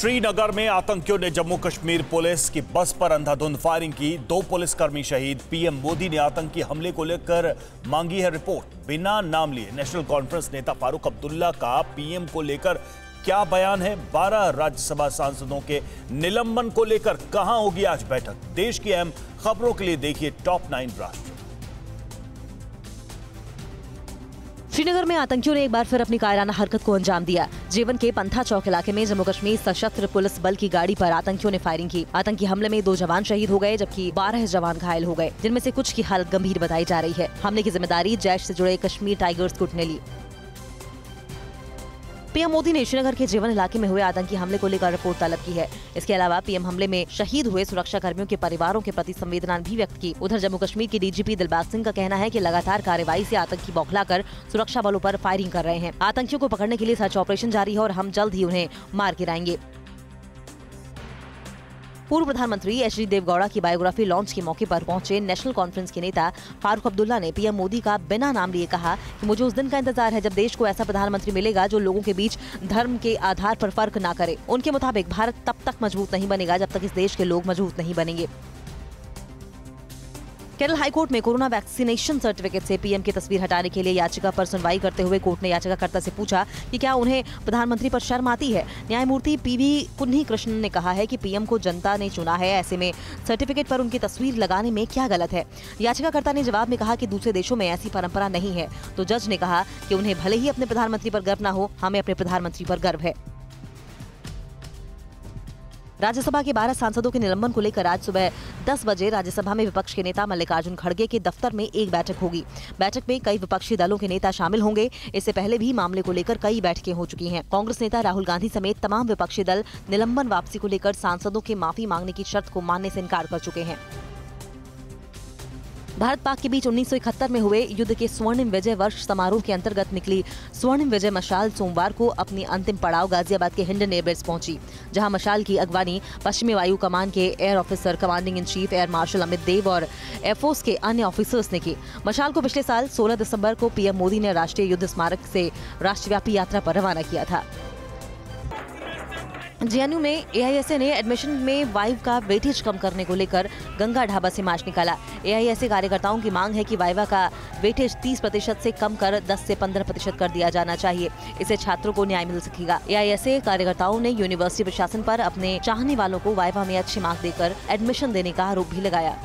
श्रीनगर में आतंकियों ने जम्मू कश्मीर पुलिस की बस पर अंधाधुंध फायरिंग की। 2 पुलिसकर्मी शहीद। पीएम मोदी ने आतंकी हमले को लेकर मांगी है रिपोर्ट। बिना नाम लिए नेशनल कॉन्फ्रेंस नेता फारूक अब्दुल्ला का पीएम को लेकर क्या बयान है? 12 राज्यसभा सांसदों के निलंबन को लेकर कहां होगी आज बैठक? देश की अहम खबरों के लिए देखिए टॉप 9 राष्ट्र। श्रीनगर में आतंकियों ने एक बार फिर अपनी कायराना हरकत को अंजाम दिया। जेवन के पंथा चौक इलाके में जम्मू कश्मीर सशस्त्र पुलिस बल की गाड़ी पर आतंकियों ने फायरिंग की। आतंकी हमले में 2 जवान शहीद हो गए जबकि 12 जवान घायल हो गए, जिनमें से कुछ की हालत गंभीर बताई जा रही है। हमले की जिम्मेदारी जैश से जुड़े कश्मीर टाइगर्स ग्रुप ने ली। पीएम मोदी ने श्रीनगर के जेवन इलाके में हुए आतंकी हमले को लेकर रिपोर्ट तलब की है। इसके अलावा पीएम हमले में शहीद हुए सुरक्षा कर्मियों के परिवारों के प्रति संवेदना भी व्यक्त की। उधर जम्मू कश्मीर के डीजीपी दिलबाग सिंह का कहना है कि लगातार कार्रवाई से आतंकी बौखलाकर सुरक्षा बलों पर फायरिंग कर रहे हैं। आतंकियों को पकड़ने के लिए सर्च ऑपरेशन जारी है और हम जल्द ही उन्हें मार गिराएंगे। पूर्व प्रधानमंत्री एचडी देवगौड़ा की बायोग्राफी लॉन्च के मौके पर पहुंचे नेशनल कॉन्फ्रेंस के नेता फारूक अब्दुल्ला ने पीएम मोदी का बिना नाम लिए कहा कि मुझे उस दिन का इंतजार है जब देश को ऐसा प्रधानमंत्री मिलेगा जो लोगों के बीच धर्म के आधार पर फर्क ना करे। उनके मुताबिक भारत तब तक मजबूत नहीं बनेगा जब तक इस देश के लोग मजबूत नहीं बनेंगे। केरल हाईकोर्ट में कोरोना वैक्सीनेशन सर्टिफिकेट से पीएम की तस्वीर हटाने के लिए याचिका पर सुनवाई करते हुए कोर्ट ने याचिकाकर्ता से पूछा कि क्या उन्हें प्रधानमंत्री पर शर्म आती है। न्यायमूर्ति पीवी कुन्ही कृष्णन ने कहा है कि पीएम को जनता ने चुना है, ऐसे में सर्टिफिकेट पर उनकी तस्वीर लगाने में क्या गलत है। याचिकाकर्ता ने जवाब में कहा कि दूसरे देशों में ऐसी परंपरा नहीं है। तो जज ने कहा कि उन्हें भले ही अपने प्रधानमंत्री पर गर्व न हो, हमें अपने प्रधानमंत्री पर गर्व है। राज्यसभा के 12 सांसदों के निलंबन को लेकर आज सुबह 10 बजे राज्यसभा में विपक्ष के नेता मल्लिकार्जुन खड़गे के दफ्तर में एक बैठक होगी। बैठक में कई विपक्षी दलों के नेता शामिल होंगे। इससे पहले भी मामले को लेकर कई बैठकें हो चुकी हैं। कांग्रेस नेता राहुल गांधी समेत तमाम विपक्षी दल निलंबन वापसी को लेकर सांसदों के माफी मांगने की शर्त को मानने से इनकार कर चुके हैं। भारत पाक के बीच 1971 में हुए युद्ध के स्वर्णिम विजय वर्ष समारोह के अंतर्गत निकली स्वर्णिम विजय मशाल सोमवार को अपनी अंतिम पड़ाव गाजियाबाद के हिंडन एयरबेस पहुंची, जहां मशाल की अगवानी पश्चिमी वायु कमान के air officer commanding in chief air marshal Amit Dev और एयरफोर्स के अन्य ऑफिसर्स ने की। मशाल को पिछले साल 16 दिसंबर को पीएम मोदी ने राष्ट्रीय युद्ध स्मारक से राष्ट्रव्यापी यात्रा पर रवाना किया था। जेएनयू में एआईएसए ने एडमिशन में वाइवा का वेटेज कम करने को लेकर गंगा ढाबा से मार्च निकाला। एआईएसए कार्यकर्ताओं की मांग है कि वाइवा का वेटेज 30% से कम कर 10 से 15% कर दिया जाना चाहिए। इससे छात्रों को न्याय मिल सकेगा। एआईएसए कार्यकर्ताओं ने यूनिवर्सिटी प्रशासन पर अपने चाहने वालों को वाइवा में अच्छे मार्क्स देकर एडमिशन देने का आरोप भी लगाया।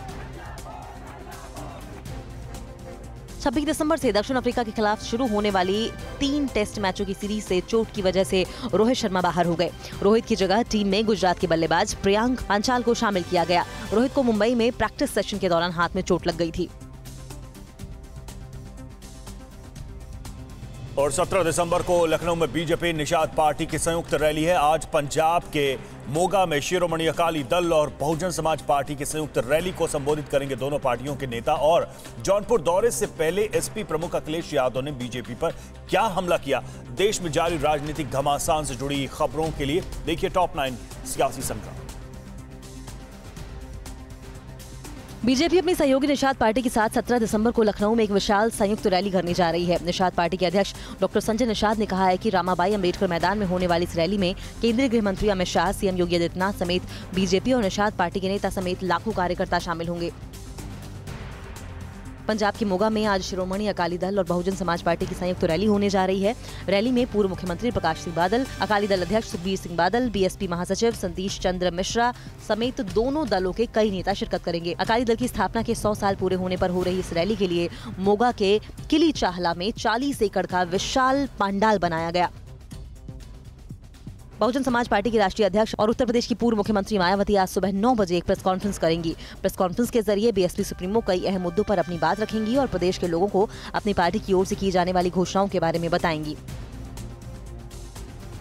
26 दिसंबर से दक्षिण अफ्रीका के खिलाफ शुरू होने वाली 3 टेस्ट मैचों की सीरीज से चोट की वजह से रोहित शर्मा बाहर हो गए। रोहित की जगह टीम में गुजरात के बल्लेबाज प्रियांक पांचाल को शामिल किया गया। रोहित को मुंबई में प्रैक्टिस सेशन के दौरान हाथ में चोट लग गई थी। और 17 दिसंबर को लखनऊ में बीजेपी निषाद पार्टी की संयुक्त रैली है। आज पंजाब के मोगा में शिरोमणि अकाली दल और बहुजन समाज पार्टी की संयुक्त रैली को संबोधित करेंगे दोनों पार्टियों के नेता। और जौनपुर दौरे से पहले एसपी प्रमुख अखिलेश यादव ने बीजेपी पर क्या हमला किया? देश में जारी राजनीतिक घमासान से जुड़ी खबरों के लिए देखिए टॉप 9 सियासी संग्राम। बीजेपी अपनी सहयोगी निषाद पार्टी के साथ 17 दिसंबर को लखनऊ में एक विशाल संयुक्त रैली करने जा रही है। निषाद पार्टी के अध्यक्ष डॉक्टर संजय निषाद ने कहा है कि रामाबाई अंबेडकर मैदान में होने वाली इस रैली में केंद्रीय गृह मंत्री अमित शाह, सीएम योगी आदित्यनाथ समेत बीजेपी और निषाद पार्टी के नेता समेत लाखों कार्यकर्ता शामिल होंगे। पंजाब के मोगा में आज शिरोमणि अकाली दल और बहुजन समाज पार्टी की संयुक्त रैली होने जा रही है। रैली में पूर्व मुख्यमंत्री प्रकाश सिंह बादल, अकाली दल अध्यक्ष सुखबीर सिंह बादल, बीएसपी महासचिव सतीश चंद्र मिश्रा समेत दोनों दलों के कई नेता शिरकत करेंगे। अकाली दल की स्थापना के 100 साल पूरे होने पर हो रही इस रैली के लिए मोगा के किली चाहला में 40 एकड़ का विशाल पंडाल बनाया गया। बहुजन समाज पार्टी की राष्ट्रीय अध्यक्ष और उत्तर प्रदेश की पूर्व मुख्यमंत्री मायावती आज सुबह 9 बजे एक प्रेस कॉन्फ्रेंस करेंगी। प्रेस कॉन्फ्रेंस के जरिए बीएसपी सुप्रीमो कई अहम मुद्दों पर अपनी बात रखेंगी और प्रदेश के लोगों को अपनी पार्टी की ओर से की जाने वाली घोषणाओं के बारे में बताएंगी।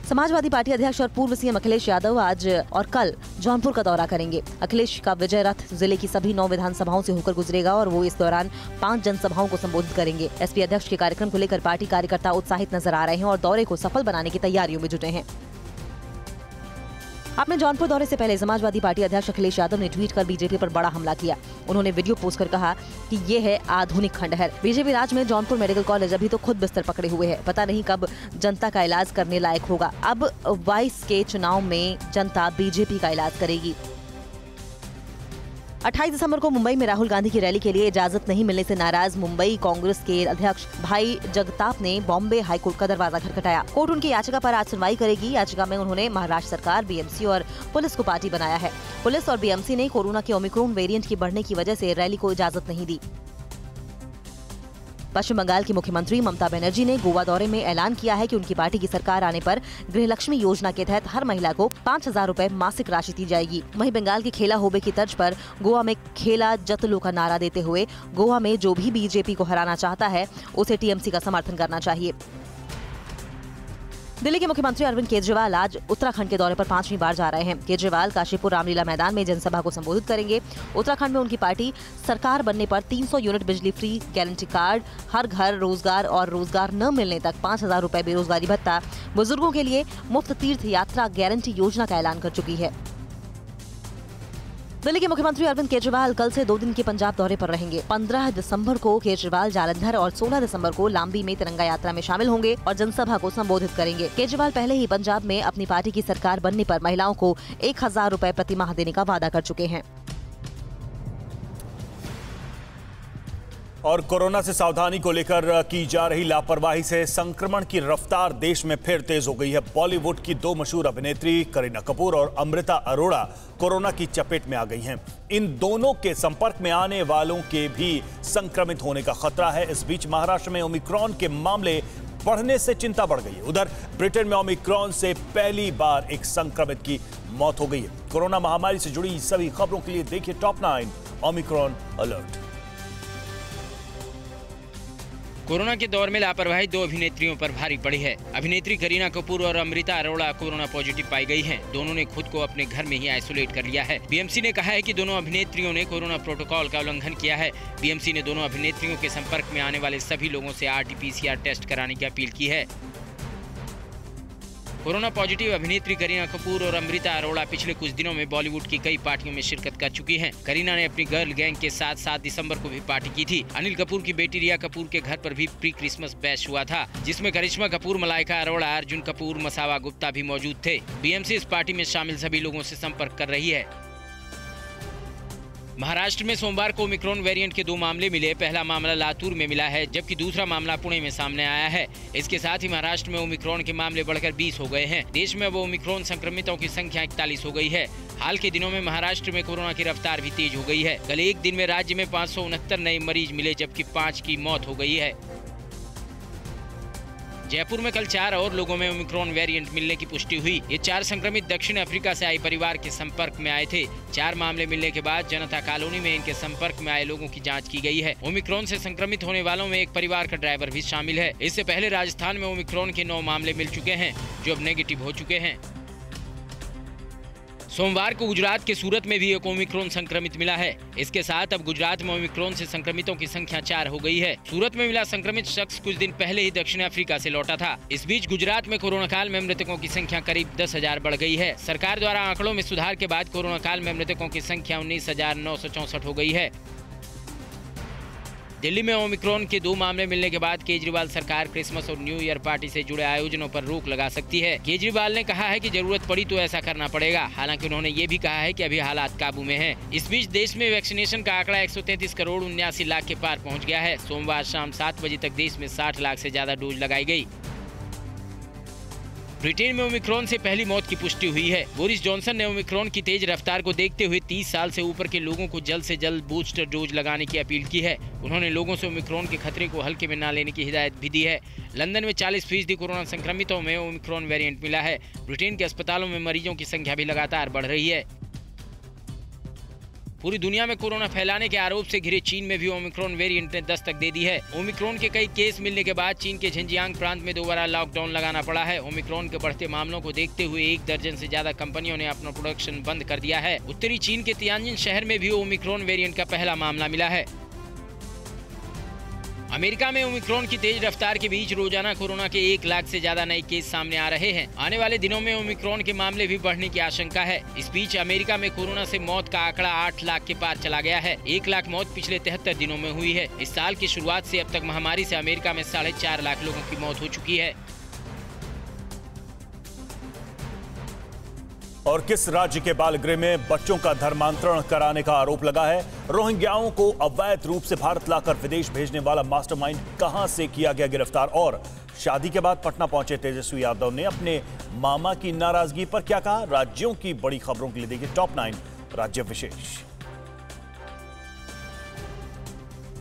समाजवादी पार्टी अध्यक्ष और पूर्व सीएम अखिलेश यादव आज और कल जौनपुर का दौरा करेंगे। अखिलेश का विजय रथ जिले की सभी 9 विधानसभाओं से होकर गुजरेगा और वो इस दौरान 5 जनसभाओं को संबोधित करेंगे। एसपी अध्यक्ष के कार्यक्रम को लेकर पार्टी कार्यकर्ता उत्साहित नजर आ रहे हैं और दौरे को सफल बनाने की तैयारियों में जुटे हैं। अपने जौनपुर दौरे से पहले समाजवादी पार्टी अध्यक्ष अखिलेश यादव ने ट्वीट कर बीजेपी पर बड़ा हमला किया। उन्होंने वीडियो पोस्ट कर कहा कि ये है आधुनिक खंडहर। बीजेपी राज में जौनपुर मेडिकल कॉलेज अभी तो खुद बिस्तर पकड़े हुए है, पता नहीं कब जनता का इलाज करने लायक होगा। अब 22 के चुनाव में जनता बीजेपी का इलाज करेगी। 28 दिसंबर को मुंबई में राहुल गांधी की रैली के लिए इजाजत नहीं मिलने से नाराज मुंबई कांग्रेस के अध्यक्ष भाई जगताप ने बॉम्बे हाईकोर्ट का दरवाजा खटखटाया। कोर्ट उनकी याचिका पर आज सुनवाई करेगी। याचिका में उन्होंने महाराष्ट्र सरकार, बीएमसी और पुलिस को पार्टी बनाया है। पुलिस और बीएमसी ने कोरोना के ओमिक्रॉन वेरिएंट की बढ़ने की वजह से रैली को इजाजत नहीं दी। पश्चिम बंगाल की मुख्यमंत्री ममता बनर्जी ने गोवा दौरे में ऐलान किया है कि उनकी पार्टी की सरकार आने पर गृहलक्ष्मी योजना के तहत हर महिला को 5,000 रुपए मासिक राशि दी जाएगी। वहीं बंगाल की खेला होबे की तर्ज पर गोवा में खेला जतलो का नारा देते हुए गोवा में जो भी बीजेपी को हराना चाहता है उसे टीएमसी का समर्थन करना चाहिए। दिल्ली के मुख्यमंत्री अरविंद केजरीवाल आज उत्तराखंड के दौरे पर 5वीं बार जा रहे हैं। केजरीवाल काशीपुर रामलीला मैदान में जनसभा को संबोधित करेंगे। उत्तराखंड में उनकी पार्टी सरकार बनने पर 300 यूनिट बिजली फ्री, गारंटी कार्ड, हर घर रोजगार और रोजगार न मिलने तक 5,000 रुपए बेरोजगारी भत्ता, बुजुर्गों के लिए मुफ्त तीर्थ यात्रा गारंटी योजना का ऐलान कर चुकी है। दिल्ली के मुख्यमंत्री अरविंद केजरीवाल कल से 2 दिन के पंजाब दौरे पर रहेंगे। 15 दिसंबर को केजरीवाल जालंधर और 16 दिसंबर को लांबी में तिरंगा यात्रा में शामिल होंगे और जनसभा को संबोधित करेंगे। केजरीवाल पहले ही पंजाब में अपनी पार्टी की सरकार बनने पर महिलाओं को 1,000 रुपए प्रति माह देने का वादा कर चुके हैं। और कोरोना से सावधानी को लेकर की जा रही लापरवाही से संक्रमण की रफ्तार देश में फिर तेज हो गई है। बॉलीवुड की 2 मशहूर अभिनेत्री करीना कपूर और अमृता अरोड़ा कोरोना की चपेट में आ गई हैं। इन दोनों के संपर्क में आने वालों के भी संक्रमित होने का खतरा है। इस बीच महाराष्ट्र में ओमिक्रॉन के मामले बढ़ने से चिंता बढ़ गई है। उधर ब्रिटेन में ओमिक्रॉन से पहली बार एक संक्रमित की मौत हो गई है। कोरोना महामारी से जुड़ी सभी खबरों के लिए देखिए टॉप 9 ओमिक्रॉन अलर्ट। कोरोना के दौर में लापरवाही 2 अभिनेत्रियों पर भारी पड़ी है। अभिनेत्री करीना कपूर और अमृता अरोड़ा कोरोना पॉजिटिव पाई गई हैं। दोनों ने खुद को अपने घर में ही आइसोलेट कर लिया है। बीएमसी ने कहा है कि दोनों अभिनेत्रियों ने कोरोना प्रोटोकॉल का उल्लंघन किया है। बीएमसी ने दोनों अभिनेत्रियों के संपर्क में आने वाले सभी लोगों से RT-PCR टेस्ट कराने की अपील की है। कोरोना पॉजिटिव अभिनेत्री करीना कपूर और अमृता अरोड़ा पिछले कुछ दिनों में बॉलीवुड की कई पार्टियों में शिरकत कर चुकी हैं। करीना ने अपनी गर्ल गैंग के साथ 7 दिसंबर को भी पार्टी की थी। अनिल कपूर की बेटी रिया कपूर के घर पर भी प्री क्रिसमस बैश हुआ था, जिसमें करिश्मा कपूर, मलाइका अरोड़ा, अर्जुन कपूर, मसावा गुप्ता भी मौजूद थे। बीएमसी इस पार्टी में शामिल सभी लोगों से संपर्क कर रही है। महाराष्ट्र में सोमवार को ओमिक्रॉन वेरिएंट के 2 मामले मिले। पहला मामला लातूर में मिला है, जबकि दूसरा मामला पुणे में सामने आया है। इसके साथ ही महाराष्ट्र में ओमिक्रॉन के मामले बढ़कर 20 हो गए हैं। देश में अब ओमिक्रॉन संक्रमितों की संख्या 41 हो गई है। हाल के दिनों में महाराष्ट्र में कोरोना की रफ्तार भी तेज हो गई है। कल एक दिन में राज्य में 569 नए मरीज मिले, जबकि 5 की मौत हो गई है। जयपुर में कल 4 और लोगों में ओमिक्रॉन वेरिएंट मिलने की पुष्टि हुई। ये 4 संक्रमित दक्षिण अफ्रीका से आए परिवार के संपर्क में आए थे। 4 मामले मिलने के बाद जनता कॉलोनी में इनके संपर्क में आए लोगों की जांच की गई है। ओमिक्रॉन से संक्रमित होने वालों में एक परिवार का ड्राइवर भी शामिल है। इससे पहले राजस्थान में ओमिक्रॉन के 9 मामले मिल चुके हैं, जो अब नेगेटिव हो चुके हैं। सोमवार को गुजरात के सूरत में भी एक ओमिक्रॉन संक्रमित मिला है। इसके साथ अब गुजरात में ओमिक्रॉन से संक्रमितों की संख्या 4 हो गई है। सूरत में मिला संक्रमित शख्स कुछ दिन पहले ही दक्षिण अफ्रीका से लौटा था। इस बीच गुजरात में कोरोना काल में मृतकों की संख्या करीब 10,000 बढ़ गई है। सरकार द्वारा आंकड़ों में सुधार के बाद कोरोना काल में मृतकों की संख्या 19,964 हो गई है। दिल्ली में ओमिक्रॉन के 2 मामले मिलने के बाद केजरीवाल सरकार क्रिसमस और न्यू ईयर पार्टी से जुड़े आयोजनों पर रोक लगा सकती है। केजरीवाल ने कहा है कि जरूरत पड़ी तो ऐसा करना पड़ेगा। हालांकि उन्होंने ये भी कहा है कि अभी हालात काबू में हैं। इस बीच देश में वैक्सीनेशन का आंकड़ा 133 करोड़ 79 लाख के पार पहुंच गया है। सोमवार शाम 7 बजे तक देश में 60 लाख से ज्यादा डोज लगाई गई। ब्रिटेन में ओमिक्रॉन से पहली मौत की पुष्टि हुई है। बोरिस जॉनसन ने ओमिक्रॉन की तेज रफ्तार को देखते हुए 30 साल से ऊपर के लोगों को जल्द से जल्द बूस्टर डोज लगाने की अपील की है। उन्होंने लोगों से ओमिक्रॉन के खतरे को हल्के में न लेने की हिदायत भी दी है। लंदन में 40% कोरोना संक्रमितों में ओमिक्रॉन वेरिएंट मिला है। ब्रिटेन के अस्पतालों में मरीजों की संख्या भी लगातार बढ़ रही है। पूरी दुनिया में कोरोना फैलाने के आरोप से घिरे चीन में भी ओमिक्रॉन वेरिएंट ने दस्तक दे दी है। ओमिक्रॉन के कई केस मिलने के बाद चीन के झिंजियांग प्रांत में दोबारा लॉकडाउन लगाना पड़ा है। ओमिक्रॉन के बढ़ते मामलों को देखते हुए 1 दर्जन से ज्यादा कंपनियों ने अपना प्रोडक्शन बंद कर दिया है। उत्तरी चीन के तियानजिन शहर में भी ओमिक्रॉन वेरिएंट का पहला मामला मिला है। अमेरिका में ओमिक्रॉन की तेज रफ्तार के बीच रोजाना कोरोना के 1 लाख से ज्यादा नए केस सामने आ रहे हैं। आने वाले दिनों में ओमिक्रॉन के मामले भी बढ़ने की आशंका है। इस बीच अमेरिका में कोरोना से मौत का आंकड़ा 8 लाख के पार चला गया है। 1 लाख मौत पिछले 73 दिनों में हुई है। इस साल की शुरुआत से अब तक महामारी से अमेरिका में 4.5 लाख लोगों की मौत हो चुकी है। और किस राज्य के बालगृह में बच्चों का धर्मांतरण कराने का आरोप लगा है? रोहिंग्याओं को अवैध रूप से भारत लाकर विदेश भेजने वाला मास्टरमाइंड कहां से किया गया गिरफ्तार? और शादी के बाद पटना पहुंचे तेजस्वी यादव ने अपने मामा की नाराजगी पर क्या कहा? राज्यों की बड़ी खबरों के लिए देखिए टॉप 9 राज्य विशेष।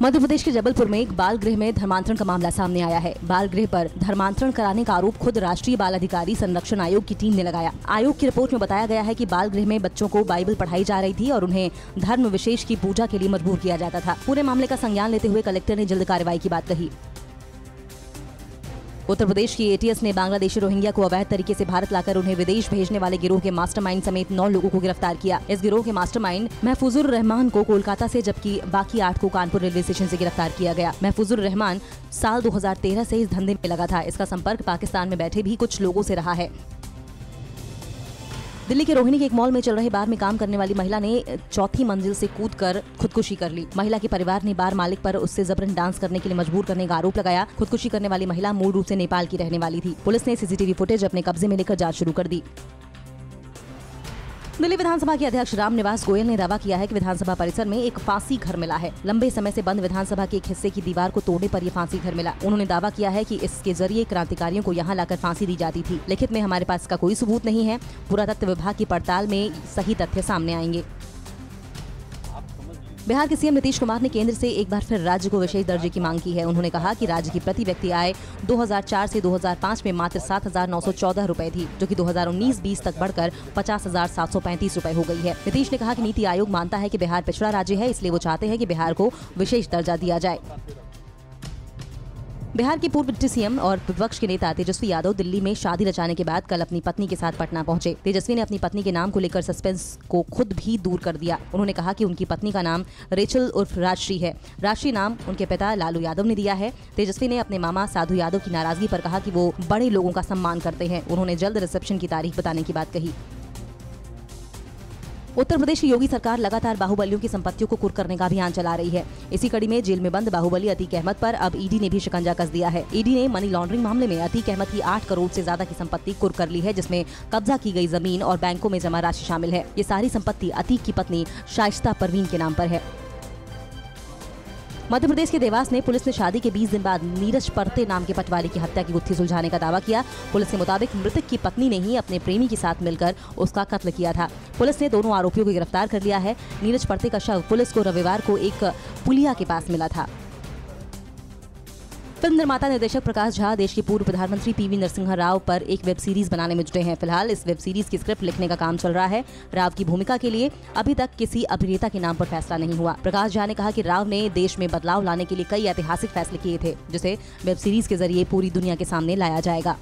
मध्य प्रदेश के जबलपुर में एक बाल गृह में धर्मांतरण का मामला सामने आया है। बाल गृह पर धर्मांतरण कराने का आरोप खुद राष्ट्रीय बाल अधिकारी संरक्षण आयोग की टीम ने लगाया। आयोग की रिपोर्ट में बताया गया है कि बाल गृह में बच्चों को बाइबल पढ़ाई जा रही थी और उन्हें धर्म विशेष की पूजा के लिए मजबूर किया जाता था। पूरे मामले का संज्ञान लेते हुए कलेक्टर ने जल्द कार्रवाई की बात कही। उत्तर प्रदेश की एटीएस ने बांग्लादेशी रोहिंग्या को अवैध तरीके से भारत लाकर उन्हें विदेश भेजने वाले गिरोह के मास्टरमाइंड समेत 9 लोगों को गिरफ्तार किया। इस गिरोह के मास्टरमाइंड महफूजुर रहमान को कोलकाता से जबकि बाकी 8 को कानपुर रेलवे स्टेशन से गिरफ्तार किया गया। महफूजुर रहमान साल 2013 से इस धंधे में लगा था। इसका संपर्क पाकिस्तान में बैठे भी कुछ लोगों से रहा है। दिल्ली के रोहिणी के एक मॉल में चल रहे बार में काम करने वाली महिला ने 4थी मंजिल से कूदकर खुदकुशी कर ली। महिला के परिवार ने बार मालिक पर उससे जबरन डांस करने के लिए मजबूर करने का आरोप लगाया। खुदकुशी करने वाली महिला मूल रूप से नेपाल की रहने वाली थी। पुलिस ने सीसीटीवी फुटेज अपने कब्जे में लेकर जांच शुरू कर दी। दिल्ली विधानसभा के अध्यक्ष राम निवास गोयल ने दावा किया है कि विधानसभा परिसर में एक फांसी घर मिला है। लंबे समय से बंद विधानसभा के एक हिस्से की दीवार को तोड़ने पर यह फांसी घर मिला। उन्होंने दावा किया है कि इसके जरिए क्रांतिकारियों को यहां लाकर फांसी दी जाती थी। लिखित में हमारे पास इसका कोई सबूत नहीं है। पुरातत्व विभाग की पड़ताल में सही तथ्य सामने आएंगे। बिहार के सीएम नीतीश कुमार ने केंद्र से एक बार फिर राज्य को विशेष दर्जे की मांग की है। उन्होंने कहा कि राज्य की प्रति व्यक्ति आय 2004 से 2005 में मात्र 7,914 रुपए थी, जो कि 2019-20 तक बढ़कर 50,735 रुपए हो गई है। नीतीश ने कहा कि नीति आयोग मानता है कि बिहार पिछड़ा राज्य है, इसलिए वो चाहते हैं कि बिहार को विशेष दर्जा दिया जाए। बिहार के पूर्व डिप्टी सीएम और विपक्ष के नेता तेजस्वी यादव दिल्ली में शादी रचाने के बाद कल अपनी पत्नी के साथ पटना पहुंचे। तेजस्वी ने अपनी पत्नी के नाम को लेकर सस्पेंस को खुद भी दूर कर दिया। उन्होंने कहा कि उनकी पत्नी का नाम रेचल उर्फ राजश्री है। राजश्री नाम उनके पिता लालू यादव ने दिया है। तेजस्वी ने अपने मामा साधु यादव की नाराजगी पर कहा कि वो बड़े लोगों का सम्मान करते हैं। उन्होंने जल्द रिसेप्शन की तारीख बताने की बात कही। उत्तर प्रदेश की योगी सरकार लगातार बाहुबलियों की संपत्तियों को कुर्क करने का अभियान चला रही है। इसी कड़ी में जेल में बंद बाहुबली अतीक अहमद पर अब ईडी ने भी शिकंजा कस दिया है। ईडी ने मनी लॉन्ड्रिंग मामले में अतीक अहमद की 8 करोड़ से ज्यादा की संपत्ति कुर्क कर ली है, जिसमें कब्जा की गई जमीन और बैंकों में जमा राशि शामिल है। ये सारी संपत्ति अतीक की पत्नी शाइस्ता परवीन के नाम पर है। मध्य प्रदेश के देवास में पुलिस ने शादी के 20 दिन बाद नीरज परते नाम के पटवारी की हत्या की गुत्थी सुलझाने का दावा किया। पुलिस के मुताबिक मृतक की पत्नी ने ही अपने प्रेमी के साथ मिलकर उसका कत्ल किया था। पुलिस ने दोनों आरोपियों को गिरफ्तार कर लिया है। नीरज परते का शव पुलिस को रविवार को एक पुलिया के पास मिला था। फिल्म निर्माता निर्देशक प्रकाश झा देश के पूर्व प्रधानमंत्री पीवी नरसिम्हा राव पर एक वेब सीरीज बनाने में जुटे हैं। फिलहाल इस वेब सीरीज की स्क्रिप्ट लिखने का काम चल रहा है। राव की भूमिका के लिए अभी तक किसी अभिनेता के नाम पर फैसला नहीं हुआ। प्रकाश झा ने कहा कि राव ने देश में बदलाव लाने के लिए कई ऐतिहासिक फैसले किए थे, जिसे वेब सीरीज के जरिए पूरी दुनिया के सामने लाया जाएगा।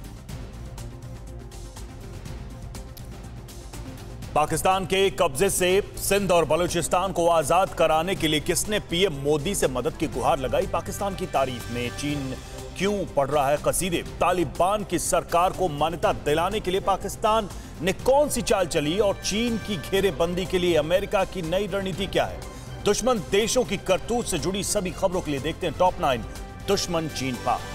पाकिस्तान के कब्जे से सिंध और बलूचिस्तान को आजाद कराने के लिए किसने पीएम मोदी से मदद की गुहार लगाई? पाकिस्तान की तारीफ में चीन क्यों पढ़ रहा है कसीदे? तालिबान की सरकार को मान्यता दिलाने के लिए पाकिस्तान ने कौन सी चाल चली? और चीन की घेरेबंदी के लिए अमेरिका की नई रणनीति क्या है? दुश्मन देशों की करतूत से जुड़ी सभी खबरों के लिए देखते हैं टॉप 9 दुश्मन चीन पाक।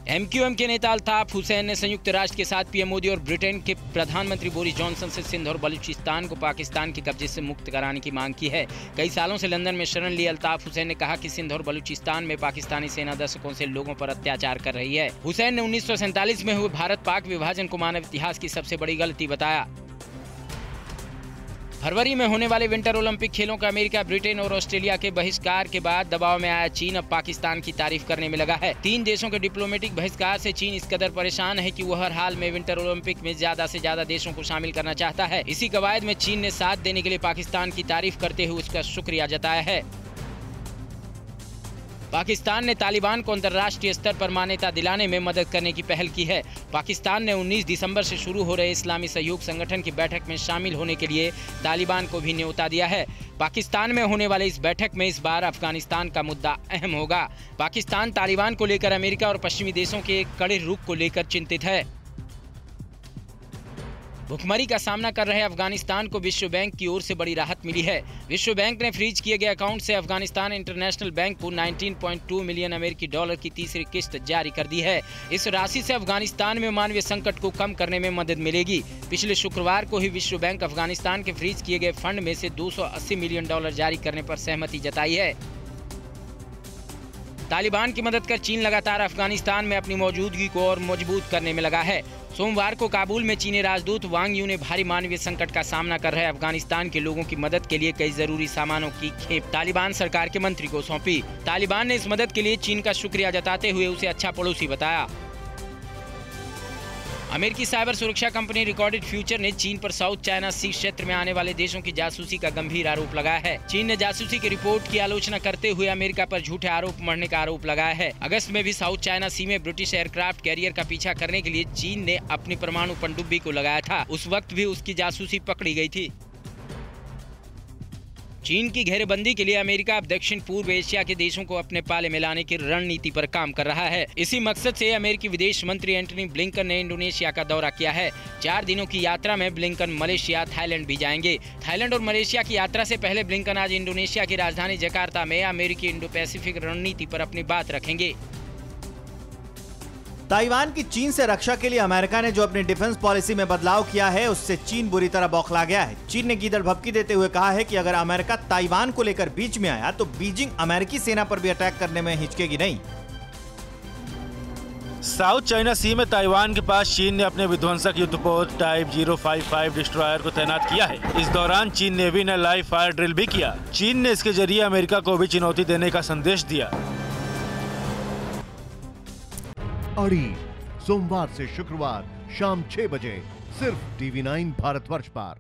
एमक्यूएम के नेता अल्ताफ हुसैन ने संयुक्त राष्ट्र के साथ पीएम मोदी और ब्रिटेन के प्रधानमंत्री बोरिस जॉनसन से सिंध और बलूचिस्तान को पाकिस्तान के कब्जे से मुक्त कराने की मांग की है। कई सालों से लंदन में शरण लिए अल्ताफ हुसैन ने कहा कि सिंध और बलूचिस्तान में पाकिस्तानी सेना दशकों से लोगों पर अत्याचार कर रही है। हुसैन ने 1947 में हुए भारत पाक विभाजन को मानव इतिहास की सबसे बड़ी गलती बताया। फरवरी में होने वाले विंटर ओलंपिक खेलों का अमेरिका, ब्रिटेन और ऑस्ट्रेलिया के बहिष्कार के बाद दबाव में आया चीन अब पाकिस्तान की तारीफ करने में लगा है। 3 देशों के डिप्लोमेटिक बहिष्कार से चीन इस कदर परेशान है कि वो हर हाल में विंटर ओलंपिक में ज्यादा से ज्यादा देशों को शामिल करना चाहता है। इसी कवायद में चीन ने साथ देने के लिए पाकिस्तान की तारीफ करते हुए उसका शुक्रिया जताया है। पाकिस्तान ने तालिबान को अंतर्राष्ट्रीय स्तर पर मान्यता दिलाने में मदद करने की पहल की है। पाकिस्तान ने 19 दिसंबर से शुरू हो रहे इस्लामी सहयोग संगठन की बैठक में शामिल होने के लिए तालिबान को भी न्योता दिया है। पाकिस्तान में होने वाले इस बैठक में इस बार अफगानिस्तान का मुद्दा अहम होगा। पाकिस्तान तालिबान को लेकर अमेरिका और पश्चिमी देशों के एक कड़े रुख को लेकर चिंतित है। भुखमरी का सामना कर रहे अफगानिस्तान को विश्व बैंक की ओर से बड़ी राहत मिली है। विश्व बैंक ने फ्रीज किए गए अकाउंट से अफगानिस्तान इंटरनेशनल बैंक को 19.2 मिलियन अमेरिकी डॉलर की तीसरी किस्त जारी कर दी है। इस राशि से अफगानिस्तान में मानवीय संकट को कम करने में मदद मिलेगी। पिछले शुक्रवार को ही विश्व बैंक अफगानिस्तान के फ्रीज किए गए फंड में से 280 मिलियन डॉलर जारी करने पर सहमति जताई है। तालिबान की मदद कर चीन लगातार अफगानिस्तान में अपनी मौजूदगी को और मजबूत करने में लगा है। सोमवार को काबुल में चीनी राजदूत वांग यू ने भारी मानवीय संकट का सामना कर रहे अफगानिस्तान के लोगों की मदद के लिए कई जरूरी सामानों की खेप तालिबान सरकार के मंत्री को सौंपी। तालिबान ने इस मदद के लिए चीन का शुक्रिया जताते हुए उसे अच्छा पड़ोसी बताया। अमेरिकी साइबर सुरक्षा कंपनी रिकॉर्डेड फ्यूचर ने चीन पर साउथ चाइना सी क्षेत्र में आने वाले देशों की जासूसी का गंभीर आरोप लगाया है। चीन ने जासूसी की रिपोर्ट की आलोचना करते हुए अमेरिका पर झूठे आरोप मढ़ने का आरोप लगाया है। अगस्त में भी साउथ चाइना सी में ब्रिटिश एयरक्राफ्ट कैरियर का पीछा करने के लिए चीन ने अपनी परमाणु पनडुब्बी को लगाया था। उस वक्त भी उसकी जासूसी पकड़ी गई थी। चीन की घेरेबंदी के लिए अमेरिका अब दक्षिण पूर्व एशिया के देशों को अपने पाले में लाने की रणनीति पर काम कर रहा है। इसी मकसद से अमेरिकी विदेश मंत्री एंटनी ब्लिंकन ने इंडोनेशिया का दौरा किया है। 4 दिनों की यात्रा में ब्लिंकन मलेशिया, थाईलैंड भी जाएंगे। थाईलैंड और मलेशिया की यात्रा से पहले ब्लिंकन आज इंडोनेशिया की राजधानी जकार्ता में अमेरिकी इंडो पैसिफिक रणनीति पर अपनी बात रखेंगे। ताइवान की चीन से रक्षा के लिए अमेरिका ने जो अपनी डिफेंस पॉलिसी में बदलाव किया है, उससे चीन बुरी तरह बौखला गया है। चीन ने गीदड़ भभकी देते हुए कहा है कि अगर अमेरिका ताइवान को लेकर बीच में आया तो बीजिंग अमेरिकी सेना पर भी अटैक करने में हिचकेगी नहीं। साउथ चाइना सी में ताइवान के पास चीन ने अपने विध्वंसक युद्धपोत टाइप 055 डिस्ट्रॉयर को तैनात किया है। इस दौरान चीन नेवी ने लाइव फायर ड्रिल भी किया। चीन ने इसके जरिए अमेरिका को भी चुनौती देने का संदेश दिया। अड़ी सोमवार से शुक्रवार शाम 6 बजे सिर्फ TV9 भारतवर्ष पर।